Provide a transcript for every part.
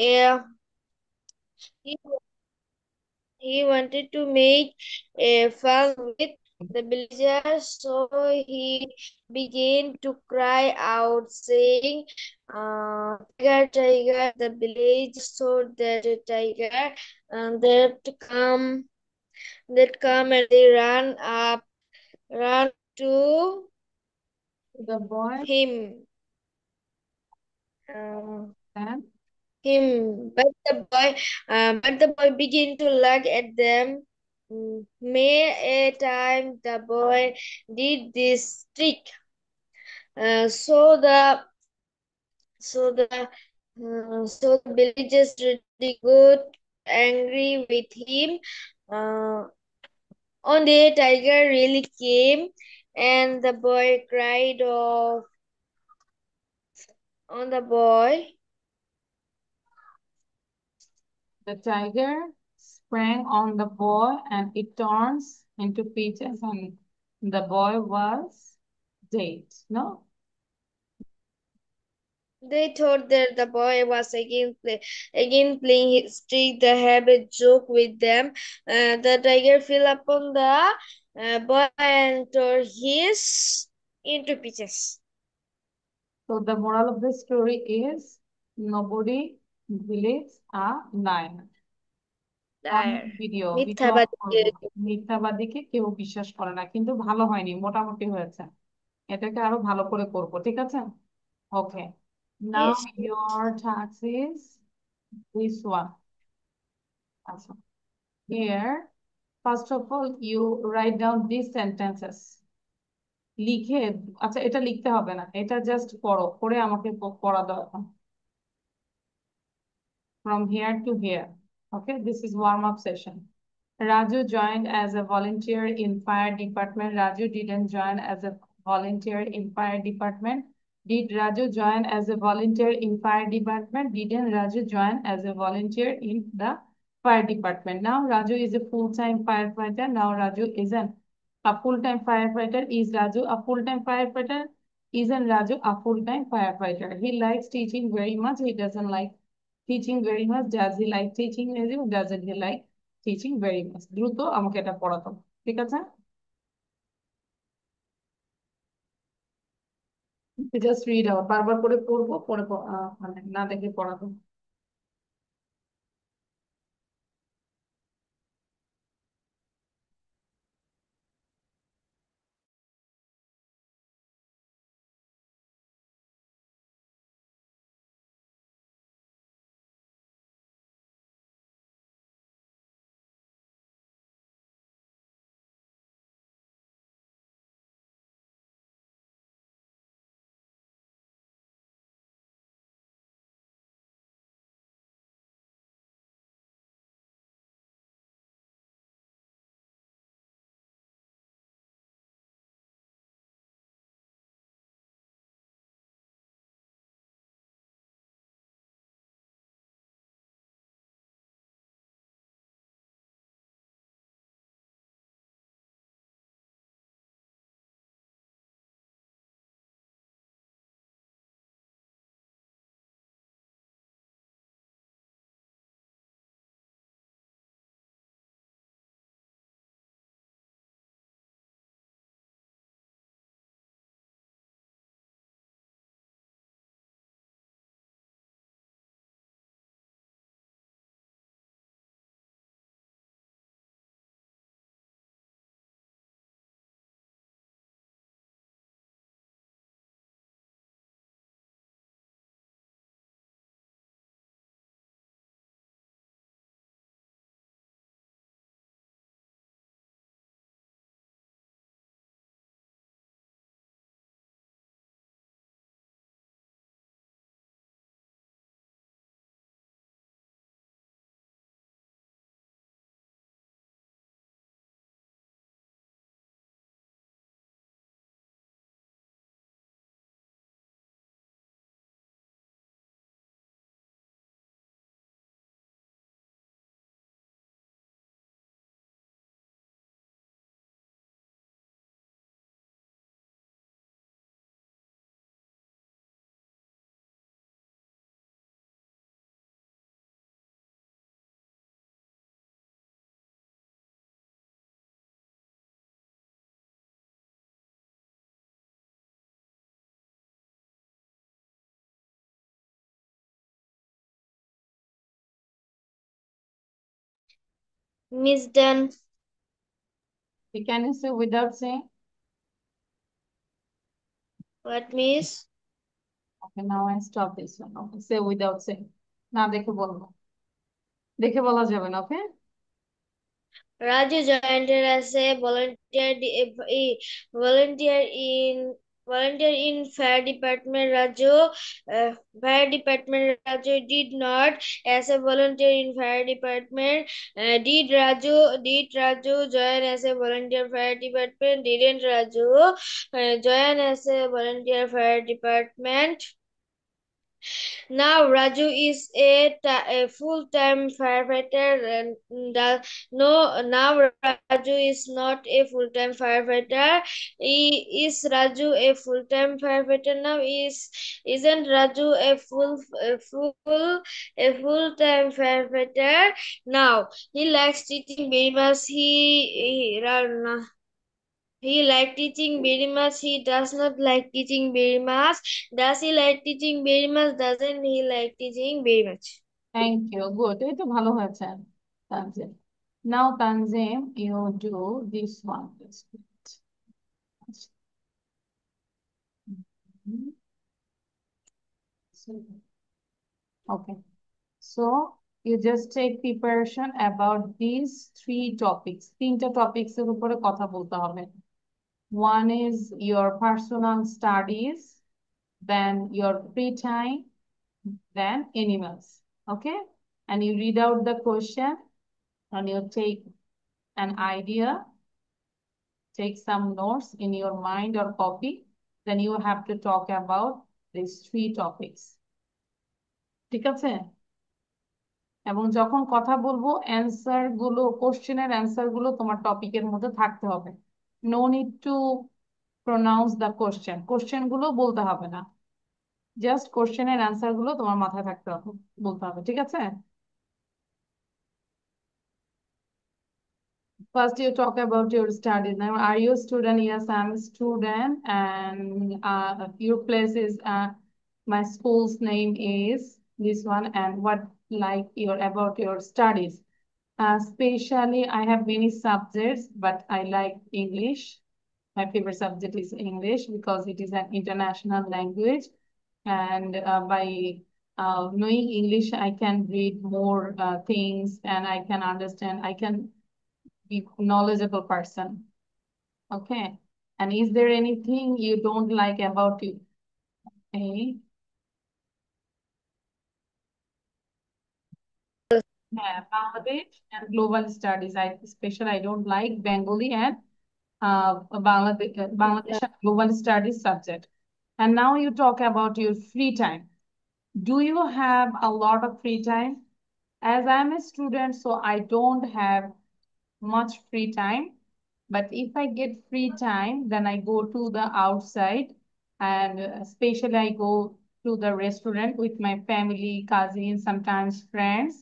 uh, he, he wanted to make a fun with the villagers, so he began to cry out, saying, "Tiger, tiger!" The villagers saw that a tiger that come and they ran to The boy him. Um, and him, but the boy began to look at them. May a time the boy did this trick. Uh, so the so the villagers really got angry with him. Uh, One day, tiger really came, and the boy cried off on the boy. the tiger sprang on the boy and it turns into pieces and the boy was dead. No? They thought that the boy was again playing his trick. They have a joke with them. The tiger fell upon the boy and tore his into pieces. So the moral of the story is nobody believes a liar. অনেক Liar. Video of মিথ্যাবাদী করবো। মিথ্যাবাদীকে কেউ বিশ্বাস করে না, কিন্তু ভালো হয়নি, মোটামুটি হয়েছে। এটাকে আরো ভালো করে করবো, ঠিক আছে? ওকে, নাও Yes. your task is this one. আচ্ছা, here first of all you write down these sentences. লিখে, আচ্ছা এটা লিখতে হবে না, এটা জাস্ট পড়ো, পড়ে আমাকে পড়া দাও এখন। From here to here. Okay, this is warm-up session. Raju joined as a volunteer in fire department. Raju didn't join as a volunteer in fire department. Did Raju join as a volunteer in fire department? Didn't Raju join as a volunteer in the fire department? Now Raju is a full-time firefighter. Now Raju isn't a full-time firefighter. Is Raju a full-time firefighter? Isn't Raju a full-time firefighter? He likes teaching very much. He doesn't like teaching very much. Does he like teaching very much? Doesn't he like teaching very much? দ্রুত আমাকে এটা পড়াতো, ঠিক আছে? Just read out, বারবার করে পড়বো, পরে মানে না দেখে পড়াবো। Miss done. Can you say without saying? What, Miss? Okay, now I stop this one. Okay, say without saying. না দেখে বলবো। দেখে বলা যাবে না, okay? Raju joined as a volunteer in volunteer in fire department. Fire department. Raju did not as a volunteer in fire department. Did Raju join as a volunteer fire department? Didn't Raju join as a volunteer fire department? Now Raju is a full-time firefighter. Now Raju is not a full-time firefighter. Is Raju a full-time firefighter now? Isn't Raju a full-time firefighter now? He likes teaching very much. He like teaching very much. He does not like teaching very much. Does he like teaching very much? Doesn't he like teaching very much? Thank you. Good. এই তো ভালো হয়েছে, Tanzim. Now, Tanzim, you do this one. Let's do it. Okay. So you just take preparation about these three topics. তিনটা topics এর উপরে কথা বলতে হবে। One is your personal studies, then your free time, then animals. Okay? And you read out the question and you take an idea, take some notes in your mind or copy. Then you have to talk about these three topics. ঠিক আছে? এবং যখন কথা বলবো answer গুলো, কোশ্চেনের answer গুলো তোমার টপিকের মধ্যে থাকতে হবে। No need to pronounce the question, question গুলো বলতে হবে না, জাস্ট কোশ্চেনের অ্যান্সার গুলো তোমার মাথায় থাকতে হবে, বলতে হবে। ঠিক আছে? First, you talk about your studies. Now, are you a student? Yes, I'm a student, and your place is my school's name is this one, and what like your about your studies. Especially, I have many subjects, but I like English. My favorite subject is English because it is an international language, and by knowing English, I can read more things, and I can understand. I can be knowledgeable person. Okay. And is there anything you don't like about you? Okay. Yeah, Bangladesh and global studies. I don't like Bengali and Bangladesh and global studies subject. And now you talk about your free time. Do you have a lot of free time? As I'm a student, so I don't have much free time. But if I get free time, then I go to the outside, and especially I go to the restaurant with my family, cousins, sometimes friends.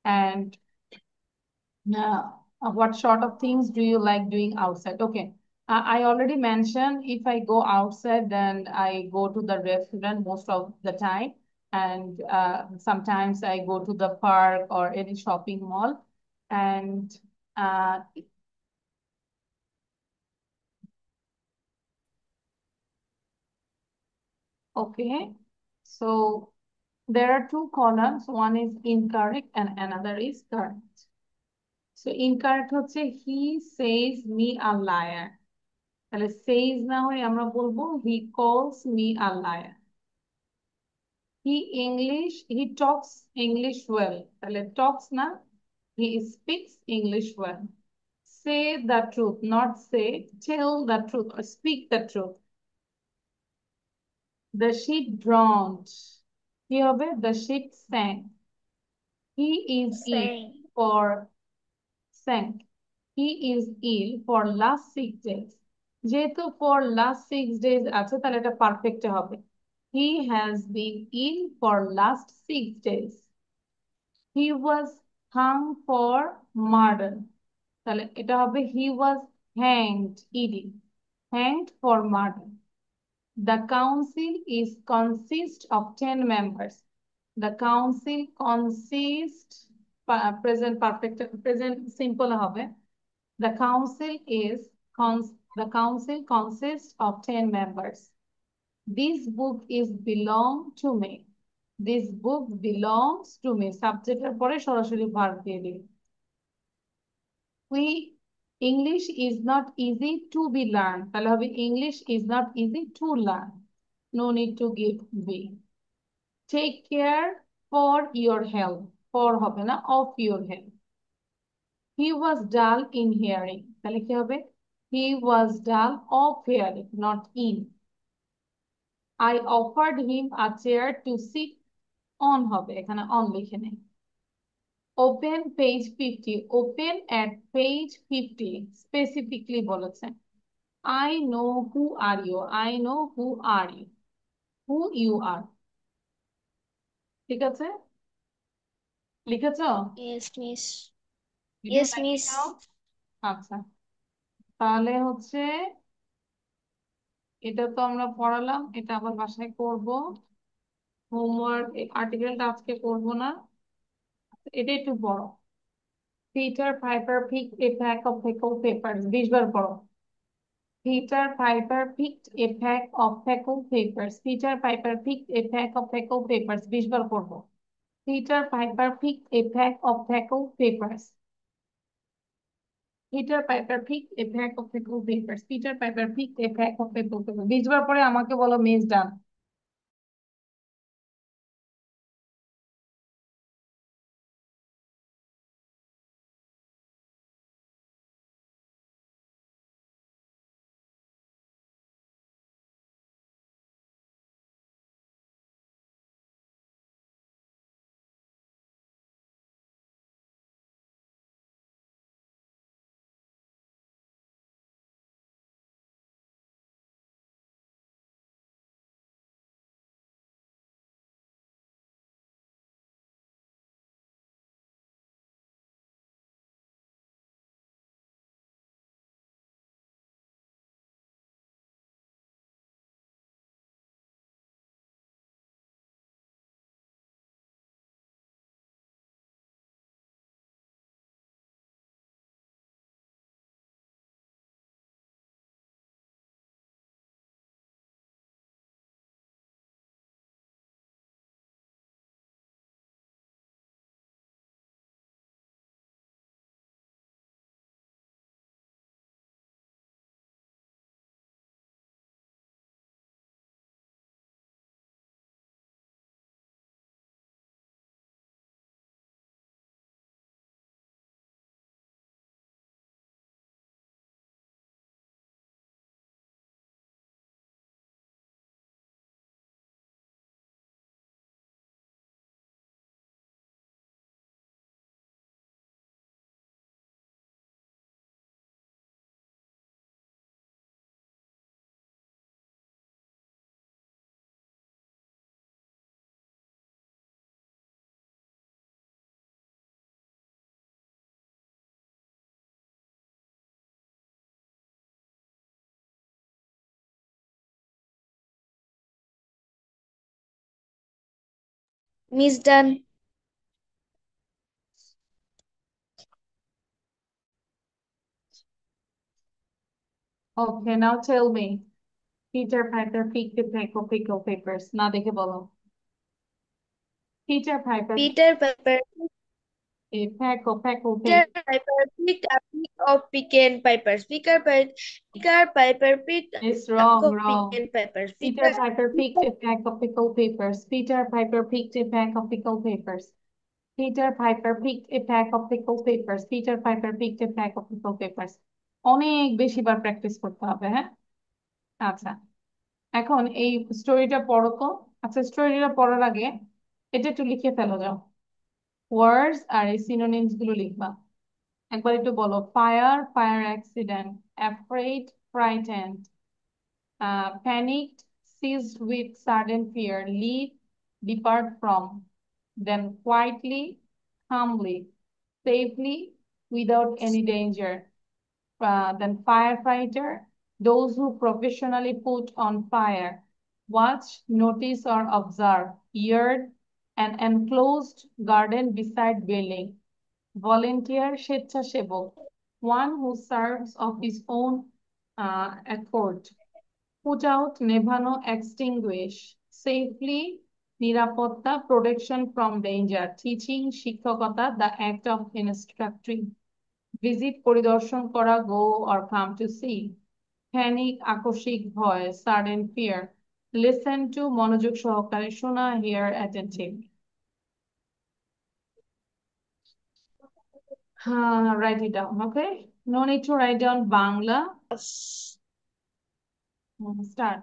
And uh, what sort of things do you like doing outside? Okay. I already mentioned if I go outside, then I go to the restaurant most of the time. And sometimes I go to the park or any shopping mall. And uh, okay, so there are two columns. One is incorrect and another is correct. So incorrect হচ্ছে he says me a liar. তাহলে says না হয়ে আমরা বলবো he calls me a liar. He talks English well. তাহলে talks না, he speaks English well. Say the truth, not say, tell the truth or speak the truth. The ship drowned. কি হবে? The ship sank. He is ill Same. for sank. He is ill for last 6 days. যেহেতু for last 6 days আছে তাহলে এটা perfect হবে। He has been ill for last 6 days. He was hung for murder. তাহলে এটা হবে he was hanged, ed, hanged for murder. The council is consist of 10 members. The council consists present perfect, present simple হবে। The council is the council consists of 10 members. This book is belong to me. This book belongs to me. সাবজেক্টের পরে সরাসরি verb দিয়ে দিই। We English is not easy to be learned, তাহলে হবে English is not easy to learn. No need to give be. Take care for your health. For হবে না, of your health. He was dull in hearing, তাহলে কি হবে? He was dull of hearing, not in. I offered him a chair to sit on হবে, এখানে on লিখে নেই। Open page 50, open at page 50 specifically বলেছেন। I know who are you, I know who are you, who you are। ঠিক আছে, লিখেছ? Yes, miss. Did you Yes, write it down? miss. আচ্ছা, তাহলে হচ্ছে এটা তো আমরা পড়ালাম, এটা আবার বাসায় করব। হোমওয়ার্ক আর্টিকেলটা আজকে করব না, এটা একটু বড়। Peter Piper picked a pack of pickled peppers, 20 বার পড়ো। Peter Piper picked a pack of pickled peppers. Peter Piper picked a pack of pickled peppers, 20 বার পড়বো। Peter Piper picked a pack of pickled peppers. Peter Piper picked a pack of pickled peppers. Peter Piper picked a pack of pickled peppers। 20 বার পরে আমাকে বলো miss done. Miss done. Okay, now tell me. Peter Piper picked a pack of pickled peppers. না দেখে বলো। Peter Piper Peter Piper. a pack of pickled Peter peppers. Piper picked a peck of pecan peppers. Peter Piper picked a It's peck wrong, of wrong. pecan peppers. Peter Piper picked a pack of pickled peppers. Peter Piper picked a pack of pickled peppers. Peter Piper picked a pack of pickled peppers. Peter Piper picked a pack of pickled peppers. অনেক বেশি বার practice করতে হবে, হ্যাঁ? আচ্ছা, এখন এই স্টোরিটা পড়ো তো। আচ্ছা, স্টোরিটা পড়ার আগে এটা একটু লিখে ফেলো যাও। ওয়ার্ডস আর এই সিনোনিমস গুলো লিখবা। একবার একটু বলো। Fire, fire accident. Afraid, frightened. Panicked, seized with sudden fear, leave, depart from, then quietly, calmly, safely, without any danger. Then firefighter, those who professionally put on fire, watch, notice, or observe. Yard, an enclosed garden beside building. volunteer স্বেচ্ছাসেবক, one who serves of his own accord. Put out নেভানো, extinguish, safely নিরাপত্তা, protection from danger, teaching শিক্ষকতা, the act of instructing, visit পরিদর্শন করা, go or come to see, panic আকস্মিক ভয়, sudden fear, listen to মনোযোগ সহকারে শোনা, hear attentively. Write it down, okay? No need to write down Bangla. Start.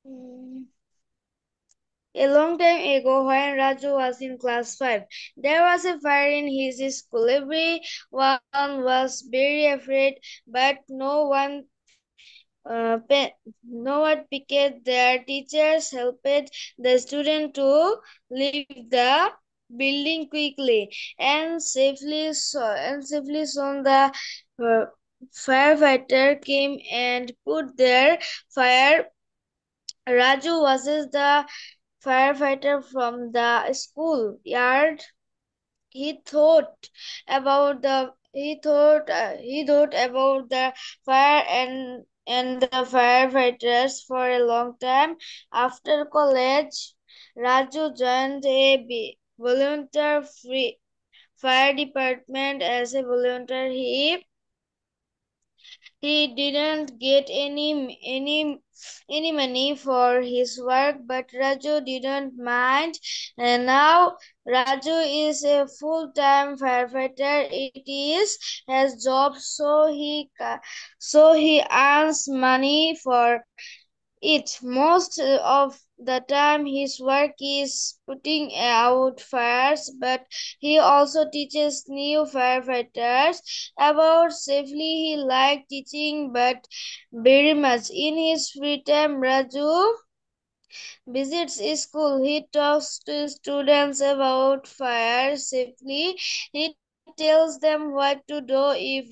Mm. A long time ago, when Raju was in class 5, there was a fire in his school. Everyone was very afraid, but no one picked. Their teachers helped the student to leave the building quickly and safely. Soon the uh, firefighter came and put their fire. Raju was the firefighter from the school yard. He thought about the fire and the firefighters for a long time. After college, Raju joined a volunteer free fire department as a volunteer. He didn't get any money for his work, but Raju didn't mind. And now Raju is a full-time firefighter. It is his job, so he earns money for it. Most of the time his work is putting out fires, but he also teaches new firefighters about safely. He likes teaching but very much. In his free time, Raju visits school. He talks to students about fire safely. He tells them what to do if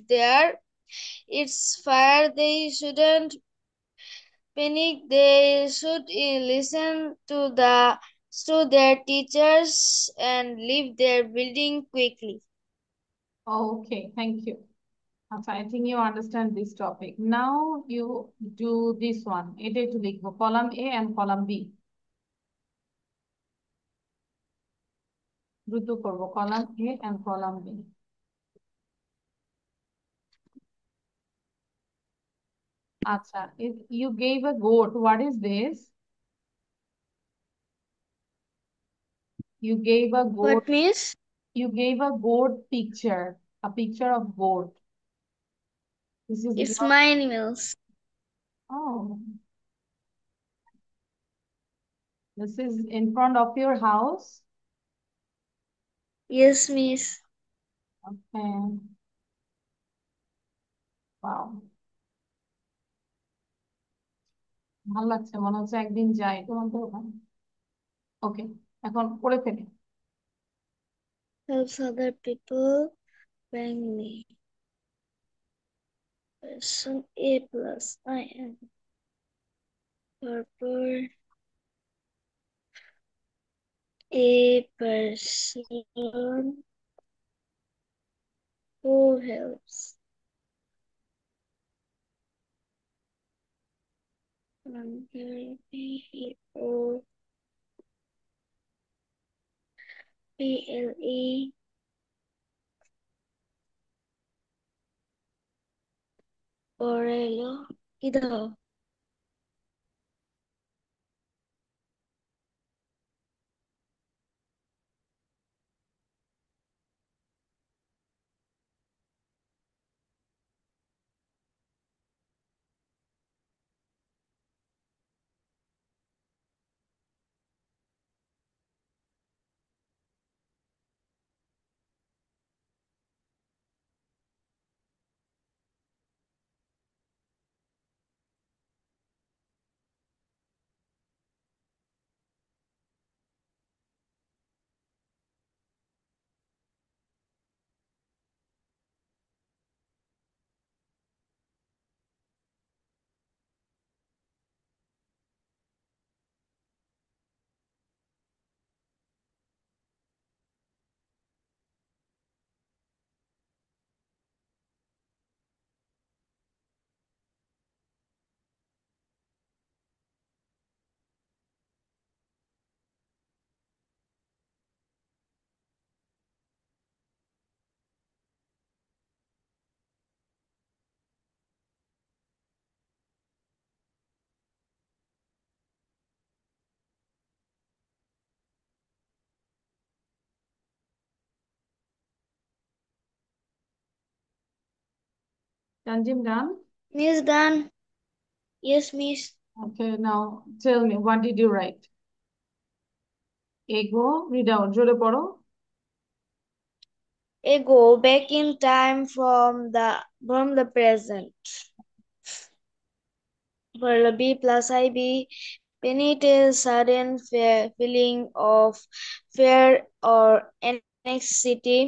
it's fire. They shouldn't panic. They should listen to their teachers and leave their building quickly. Okay, thank you. I think you understand this topic. Now you do this one. It is লিখবো column A and column B. দ্রুত করবো column A and column B. আচ্ছা, you gave a goat. What is this? You gave a goat. What means? You gave a goat picture. A picture of goat. This is It's your. my animals. Oh, this is in front of your house. Yes, miss. Okay. Wow. ভালো লাগছে, মনে হচ্ছে একদিন যাই তোমাদের ওখানে। ওকে, এখন পড়ে ফেলি। Helps other people bang me. Person A plus I am. Purple. A person who helps. People. PLE. Orelo. কি দাও? Tanjim done? Miss done. Yes, miss. Okay, now tell me, what did you write? Ego, read out, জোরে পড়ো। A go back in time from the present. For B plus IB, beneath a sudden feeling of fear or anxiety.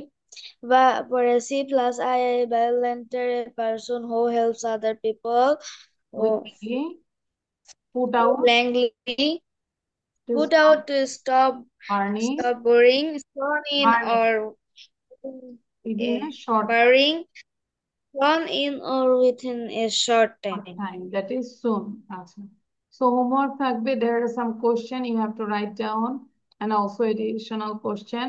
For a C plus I, volunteer, a person who helps other people. Oh, Willingly, put out, blankly to put stop out to burning, stop boring, thrown in burning, or within a a short boring, thrown in or within a short time. time, that is soon. আচ্ছা, so homework থাকবে, there are some question you have to write down and also additional question,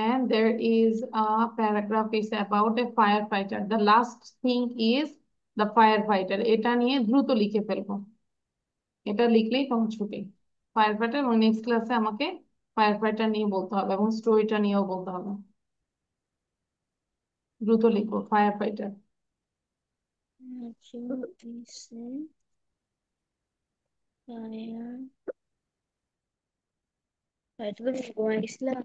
and there is a paragraph is about a firefighter. The last thing is the firefighter. এটা নিয়ে দ্রুত লিখে ফেলবো, এটা লিখলেই তোমার ছুটি। ফায়ার ফাইটার এবং নেক্সট ক্লাসে আমাকে ফায়ার ফাইটার নিয়ে বলতে হবে এবং স্টোরিটা নিয়েও বলতে হবে। দ্রুত লিখো fire fighter. Fire. Itu kan hubungan Islam.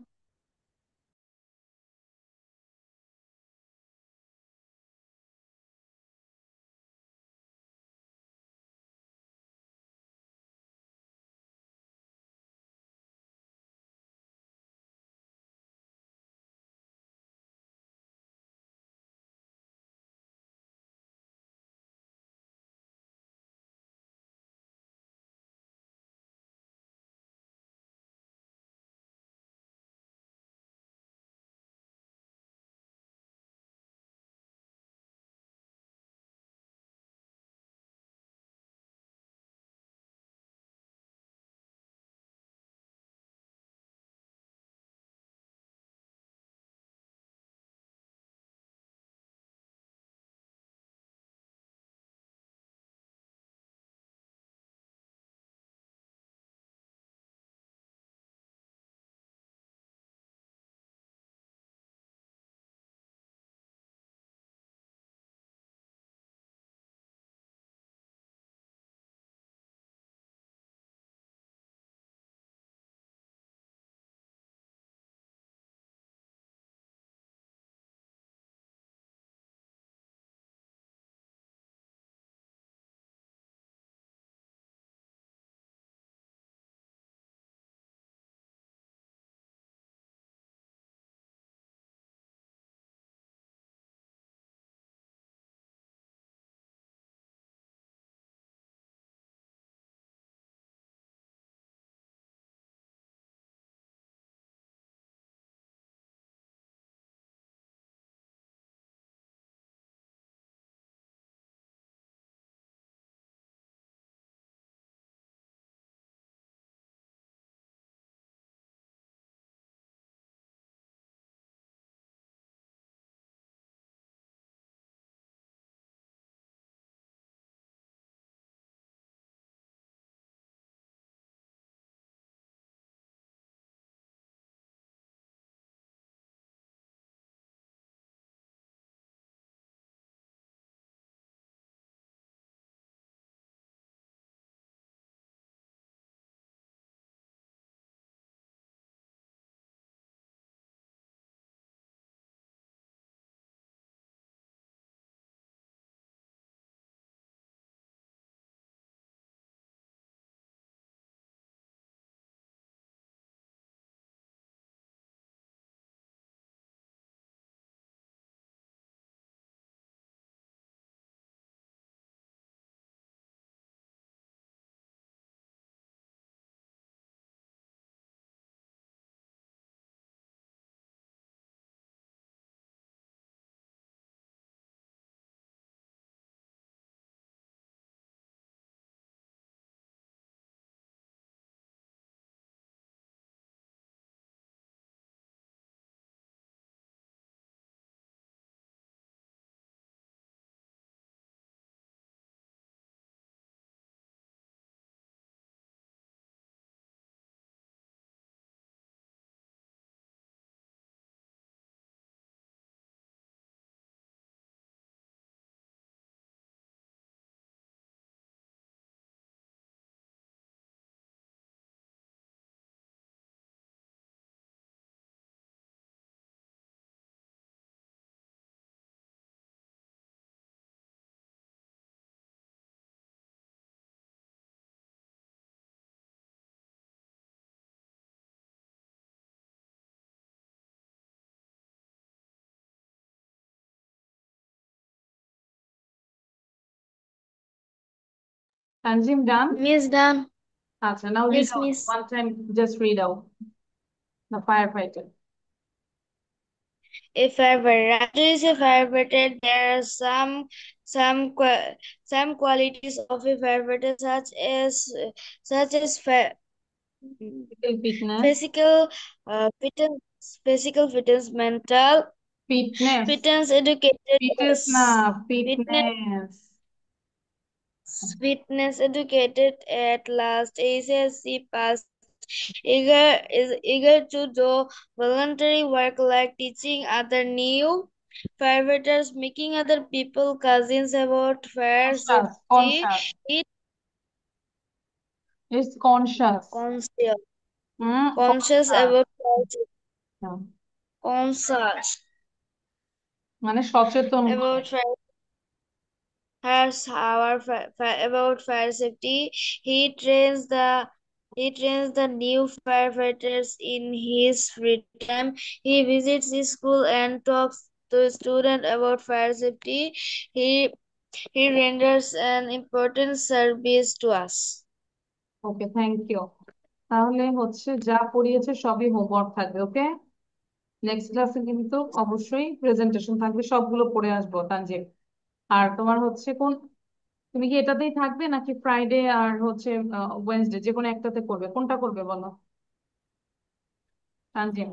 Tanzim, done? Miss done. Acha, now read Yes, out. miss. One time, just read out. The firefighter. A firefighter. Raju is a firefighter. There are some qualities of a firefighter, such as Physical fitness. physical fitness, mental Fitness. fitness, educated, Fitness yes. na. Fitness, Fitness. educated at last. HSC passed. Eager to do voluntary work like teaching other new firefighters, making other people cousins about fire Conscious. safety. Conscious. It It's conscious. conscious, conscious Conscious. about fire safety. Conscious মানে সচেতন ভাবে। about fire has our about fire safety. He trains the new firefighters in his free time. He visits the school and talks to students about fire safety. He he renders an important service to us. Okay, thank you. তাহলে হচ্ছে যা পড়িয়েছে সবই homework থাকবে, ওকে? Next ক্লাসে কিন্তু অবশ্যই presentation থাকবে, সবগুলো পড়ে আসবো তানজিম। আর তোমার হচ্ছে তুমি কি এটাতেই থাকবে নাকি ফ্রাইডে আর হচ্ছে ওয়েনসডে যে কোনো একটাতে করবে? কোনটা করবে বলো তানজিম?